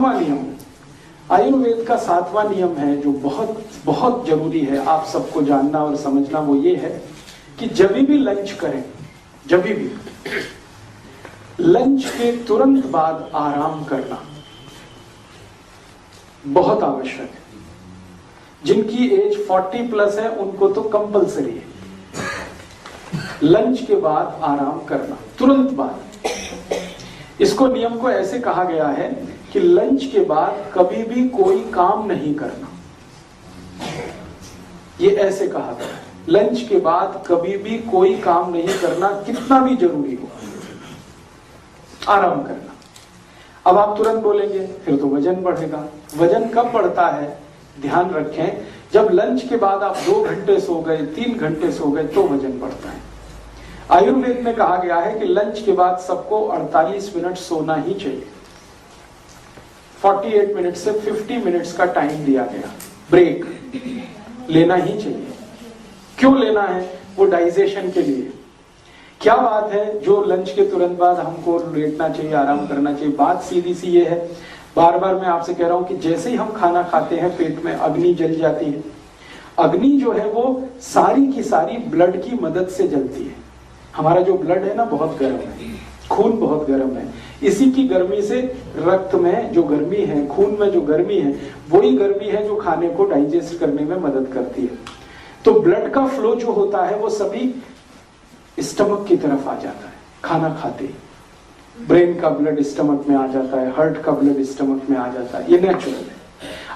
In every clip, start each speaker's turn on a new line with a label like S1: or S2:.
S1: नियम आयुर्वेद का 7वां नियम है जो बहुत बहुत जरूरी है आप सबको जानना और समझना। वो ये है कि जब भी लंच करें, जब भी लंच के तुरंत बाद आराम करना बहुत आवश्यक है। जिनकी एज 40 प्लस है उनको तो कंपलसरी है लंच के बाद आराम करना, तुरंत बाद। इसको नियम को ऐसे कहा गया है कि लंच के बाद कभी भी कोई काम नहीं करना। ये ऐसे कहा गया है, लंच के बाद कभी भी कोई काम नहीं करना, कितना भी जरूरी हो, आराम करना। अब आप तुरंत बोलेंगे फिर तो वजन बढ़ेगा। वजन कब बढ़ता है? ध्यान रखें, जब लंच के बाद आप 2 घंटे सो गए, 3 घंटे सो गए तो वजन बढ़ता है। आयुर्वेद में कहा गया है कि लंच के बाद सबको 48 मिनट सोना ही चाहिए। 48 मिनट से 50 मिनट्स का टाइम दिया गया, ब्रेक लेना ही चाहिए। क्यों लेना है? वो डाइजेशन के लिए। क्या बात है जो लंच के तुरंत बाद हमको लेटना चाहिए, आराम करना चाहिए? बात सीधी सी ये है, बार बार मैं आपसे कह रहा हूं कि जैसे ही हम खाना खाते हैं पेट में अग्नि जल जाती है। अग्नि जो है वो सारी की सारी ब्लड की मदद से जलती है। हमारा जो ब्लड है ना बहुत गर्म है, खून बहुत गर्म है। इसी की गर्मी से रक्त में जो गर्मी है, खून में जो गर्मी है, वही गर्मी है जो खाने को डाइजेस्ट करने में मदद करती है। तो ब्लड का फ्लो जो होता है वो सभी स्टमक की तरफ आ जाता है खाना खाते ही। ब्रेन का ब्लड स्टमक में आ जाता है, हार्ट का ब्लड स्टमक में आ जाता है, ये नेचुरल है।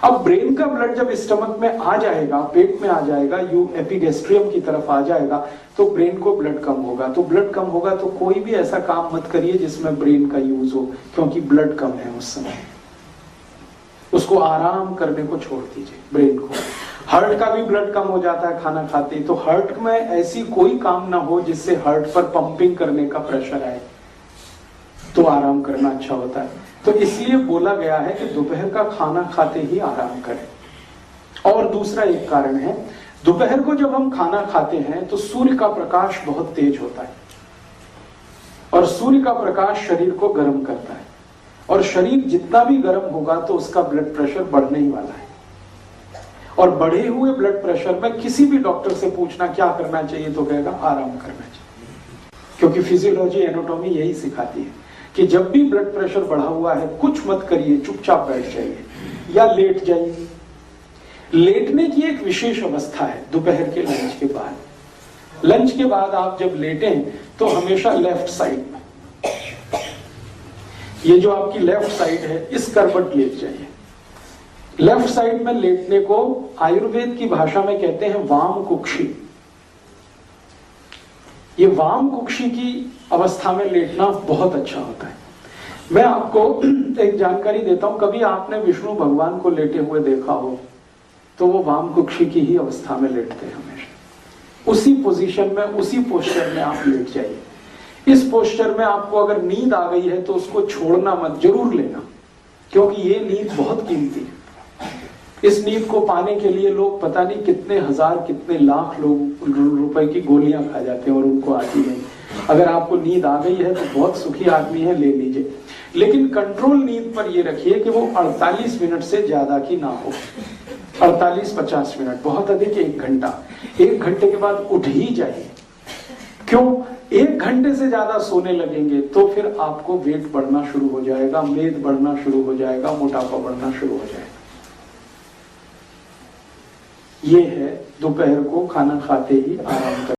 S1: अब ब्रेन का ब्लड जब स्टमक में आ जाएगा, पेट में आ जाएगा, यू एपिगेस्ट्रियम की तरफ आ जाएगा, तो ब्रेन को ब्लड कम होगा। तो ब्लड कम होगा तो कोई भी ऐसा काम मत करिए जिसमें ब्रेन का यूज हो, क्योंकि ब्लड कम है उस समय। उसको आराम करने को छोड़ दीजिए ब्रेन को। हार्ट का भी ब्लड कम हो जाता है खाना खाते ही, तो हार्ट में ऐसी कोई काम ना हो जिससे हार्ट पर पंपिंग करने का प्रेशर आए, तो आराम करना अच्छा होता है। तो इसलिए बोला गया है कि दोपहर का खाना खाते ही आराम करें। और दूसरा एक कारण है, दोपहर को जब हम खाना खाते हैं तो सूर्य का प्रकाश बहुत तेज होता है और सूर्य का प्रकाश शरीर को गर्म करता है, और शरीर जितना भी गर्म होगा तो उसका ब्लड प्रेशर बढ़ने ही वाला है। और बढ़े हुए ब्लड प्रेशर में किसी भी डॉक्टर से पूछना क्या करना चाहिए तो कहेगा आराम करना चाहिए, क्योंकि फिजियोलॉजी एनाटॉमी यही सिखाती है कि जब भी ब्लड प्रेशर बढ़ा हुआ है कुछ मत करिए, चुपचाप बैठ जाइए या लेट जाइए। लेटने की एक विशेष अवस्था है दोपहर के लंच के बाद। लंच के बाद आप जब लेटें तो हमेशा लेफ्ट साइड में, ये जो आपकी लेफ्ट साइड है इस करवट लेट जाइए। लेफ्ट साइड में लेटने को आयुर्वेद की भाषा में कहते हैं वाम कुक्षी। ये वाम कुक्षी की अवस्था में लेटना बहुत अच्छा होता है। मैं आपको एक जानकारी देता हूं, कभी आपने विष्णु भगवान को लेटे हुए देखा हो तो वो वाम कुक्षी की ही अवस्था में लेटते हैं हमेशा। उसी पोजीशन में, उसी पोस्चर में आप लेट जाइए। इस पोस्चर में आपको अगर नींद आ गई है तो उसको छोड़ना मत, जरूर लेना, क्योंकि ये नींद बहुत कीमती है। इस नींद को पाने के लिए लोग पता नहीं कितने हजार, कितने लाख लोग रुपए की गोलियां खा जाते हैं और उनको आती नहीं। अगर आपको नींद आ गई है तो बहुत सुखी आदमी है, ले लीजिए। लेकिन कंट्रोल नींद पर ये रखिए कि वो 48 मिनट से ज्यादा की ना हो। 48-50 मिनट, बहुत अधिक 1 घंटा। 1 घंटे के बाद उठ ही जाइए। क्यों? 1 घंटे से ज्यादा सोने लगेंगे तो फिर आपको वेट बढ़ना शुरू हो जाएगा, मेद बढ़ना शुरू हो जाएगा, मोटापा बढ़ना शुरू हो जाएगा। ये है दोपहर को खाना खाते ही आराम करना।